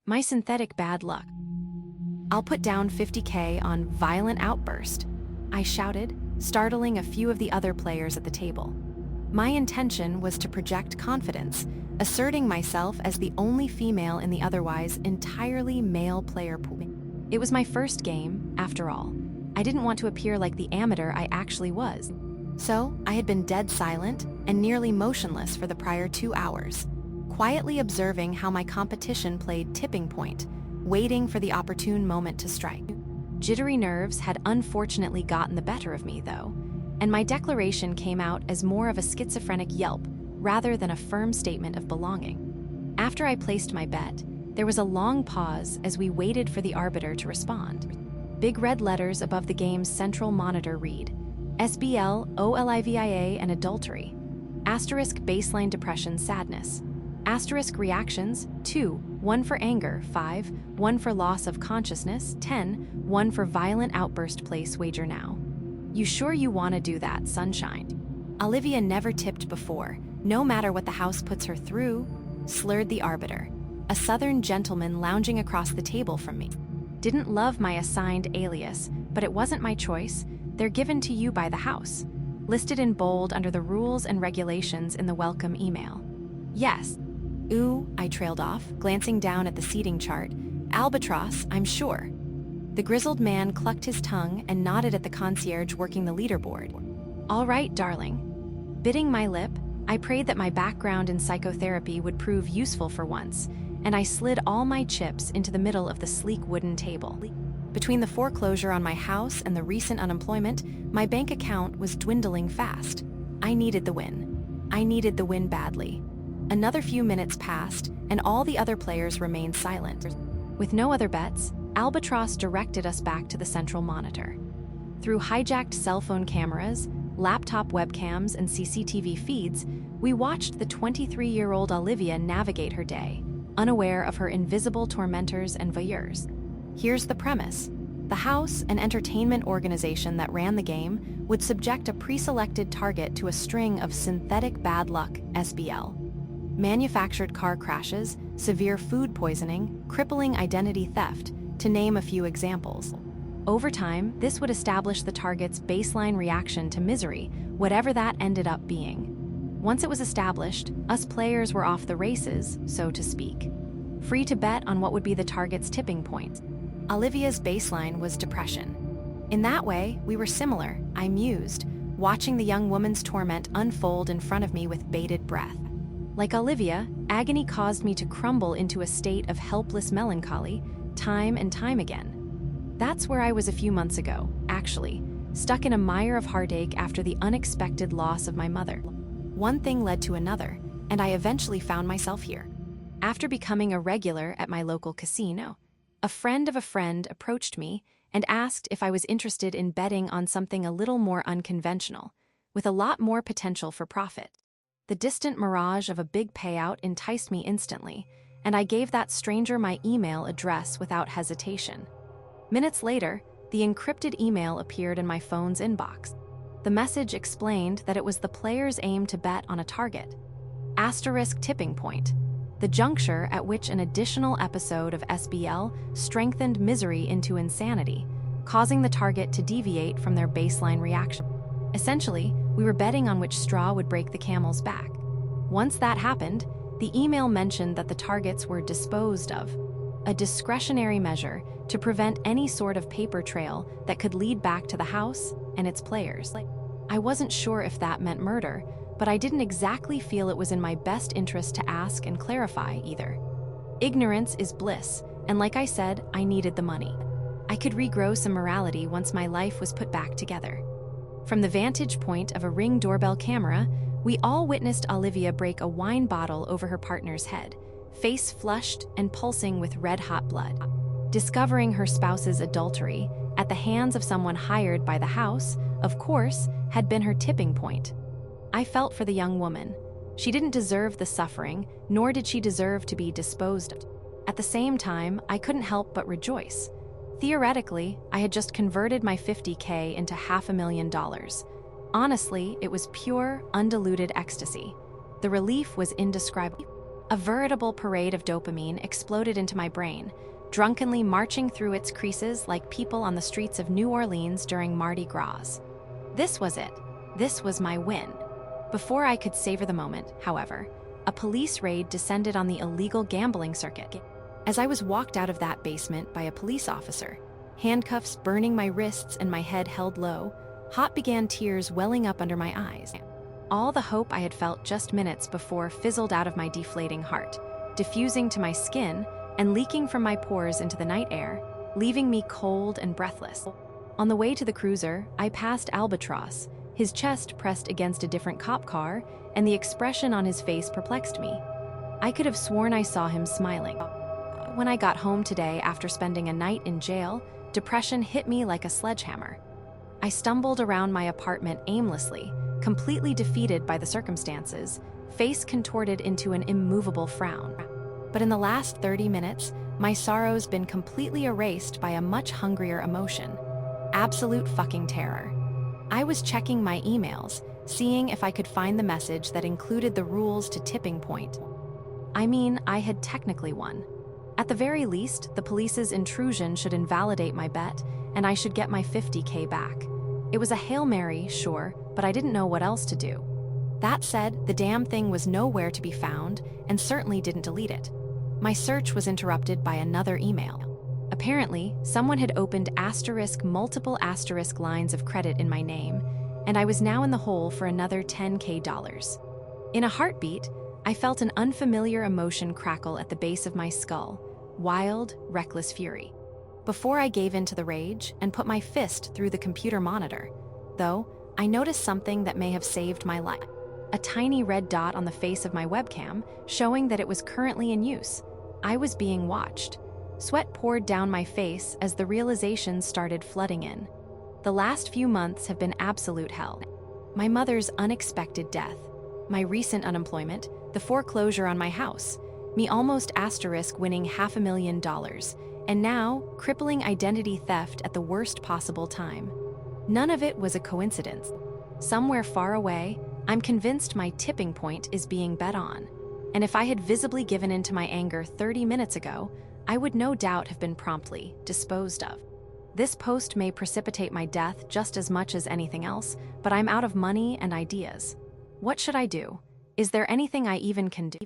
My synthetic bad luck. I'll put down 50K on violent outburst, I shouted, startling a few of the other players at the table. My intention was to project confidence, asserting myself as the only female in the otherwise entirely male player pool. It was my first game, after all. I didn't want to appear like the amateur I actually was. So, I had been dead silent and nearly motionless for the prior 2 hours, quietly observing how my competition played tipping point, waiting for the opportune moment to strike. Jittery nerves had unfortunately gotten the better of me, though, and my declaration came out as more of a schizophrenic yelp rather than a firm statement of belonging. After I placed my bet, there was a long pause as we waited for the arbiter to respond. Big red letters above the game's central monitor read, SBL, OLIVIA, and adultery. Asterisk baseline depression sadness. Asterisk reactions, 2, 1 for anger, 5, 1 for loss of consciousness, 10, 1 for violent outburst place wager now. You sure you want to do that, sunshine? Olivia never tipped before, no matter what the house puts her through, slurred the arbiter, a southern gentleman lounging across the table from me. Didn't love my assigned alias, but it wasn't my choice. They're given to you by the house, listed in bold under the rules and regulations in the welcome email. Yes. Ooh, I trailed off, glancing down at the seating chart. Albatross, I'm sure. The grizzled man clucked his tongue and nodded at the concierge working the leaderboard. All right, darling. Biting my lip, I prayed that my background in psychotherapy would prove useful for once, and I slid all my chips into the middle of the sleek wooden table. Between the foreclosure on my house and the recent unemployment, my bank account was dwindling fast. I needed the win. I needed the win badly. Another few minutes passed, and all the other players remained silent. With no other bets, Albatross directed us back to the central monitor. Through hijacked cell phone cameras, laptop webcams, and CCTV feeds, we watched the 23-year-old Olivia navigate her day, unaware of her invisible tormentors and voyeurs. Here's the premise. The house, an entertainment organization that ran the game, would subject a pre-selected target to a string of synthetic bad luck, SBL. Manufactured car crashes, severe food poisoning, crippling identity theft, to name a few examples. Over time, this would establish the target's baseline reaction to misery, whatever that ended up being. Once it was established, us players were off the races, so to speak. Free to bet on what would be the target's tipping point. Olivia's baseline was depression. In that way, we were similar, I mused, watching the young woman's torment unfold in front of me with bated breath. Like Olivia, agony caused me to crumble into a state of helpless melancholy, time and time again. That's where I was a few months ago, actually, stuck in a mire of heartache after the unexpected loss of my mother. One thing led to another, and I eventually found myself here. After becoming a regular at my local casino, a friend of a friend approached me and asked if I was interested in betting on something a little more unconventional, with a lot more potential for profit. The distant mirage of a big payout enticed me instantly, and I gave that stranger my email address without hesitation. Minutes later, the encrypted email appeared in my phone's inbox. The message explained that it was the player's aim to bet on a target. Asterisk tipping point, the juncture at which an additional episode of SBL strengthened misery into insanity, causing the target to deviate from their baseline reaction. Essentially, we were betting on which straw would break the camel's back. Once that happened, the email mentioned that the targets were disposed of, a discretionary measure to prevent any sort of paper trail that could lead back to the house and its players. I wasn't sure if that meant murder, but I didn't exactly feel it was in my best interest to ask and clarify either. Ignorance is bliss, and like I said, I needed the money. I could regrow some morality once my life was put back together. From the vantage point of a Ring doorbell camera, we all witnessed Olivia break a wine bottle over her partner's head, face flushed and pulsing with red-hot blood. Discovering her spouse's adultery, at the hands of someone hired by the house, of course, had been her tipping point. I felt for the young woman. She didn't deserve the suffering, nor did she deserve to be disposed of. At the same time, I couldn't help but rejoice. Theoretically, I had just converted my 50K into $500,000. Honestly, it was pure, undiluted ecstasy. The relief was indescribable. A veritable parade of dopamine exploded into my brain, drunkenly marching through its creases like people on the streets of New Orleans during Mardi Gras. This was it. This was my win. Before I could savor the moment, however, a police raid descended on the illegal gambling circuit. As I was walked out of that basement by a police officer, handcuffs burning my wrists and my head held low, hot began tears welling up under my eyes. All the hope I had felt just minutes before fizzled out of my deflating heart, diffusing to my skin and leaking from my pores into the night air, leaving me cold and breathless. On the way to the cruiser, I passed Albatross, his chest pressed against a different cop car, and the expression on his face perplexed me. I could have sworn I saw him smiling. When I got home today after spending a night in jail, depression hit me like a sledgehammer. I stumbled around my apartment aimlessly, completely defeated by the circumstances, face contorted into an immovable frown. But in the last 30 minutes, my sorrow's been completely erased by a much hungrier emotion. Absolute fucking terror. I was checking my emails, seeing if I could find the message that included the rules to tipping point. I mean, I had technically won. At the very least, the police's intrusion should invalidate my bet, and I should get my $50K back. It was a Hail Mary, sure, but I didn't know what else to do. That said, the damn thing was nowhere to be found, and certainly didn't delete it. My search was interrupted by another email. Apparently, someone had opened multiple asterisk lines of credit in my name, and I was now in the hole for another $10K. In a heartbeat, I felt an unfamiliar emotion crackle at the base of my skull, wild, reckless fury. Before I gave in to the rage and put my fist through the computer monitor, though, I noticed something that may have saved my life. A tiny red dot on the face of my webcam, showing that it was currently in use. I was being watched. Sweat poured down my face as the realization started flooding in. The last few months have been absolute hell. My mother's unexpected death, my recent unemployment, the foreclosure on my house, me almost winning $500,000, and now crippling identity theft at the worst possible time. None of it was a coincidence. Somewhere far away, I'm convinced my tipping point is being bet on. And if I had visibly given in to my anger 30 minutes ago, I would no doubt have been promptly disposed of. This post may precipitate my death just as much as anything else, but I'm out of money and ideas. What should I do? Is there anything I even can do?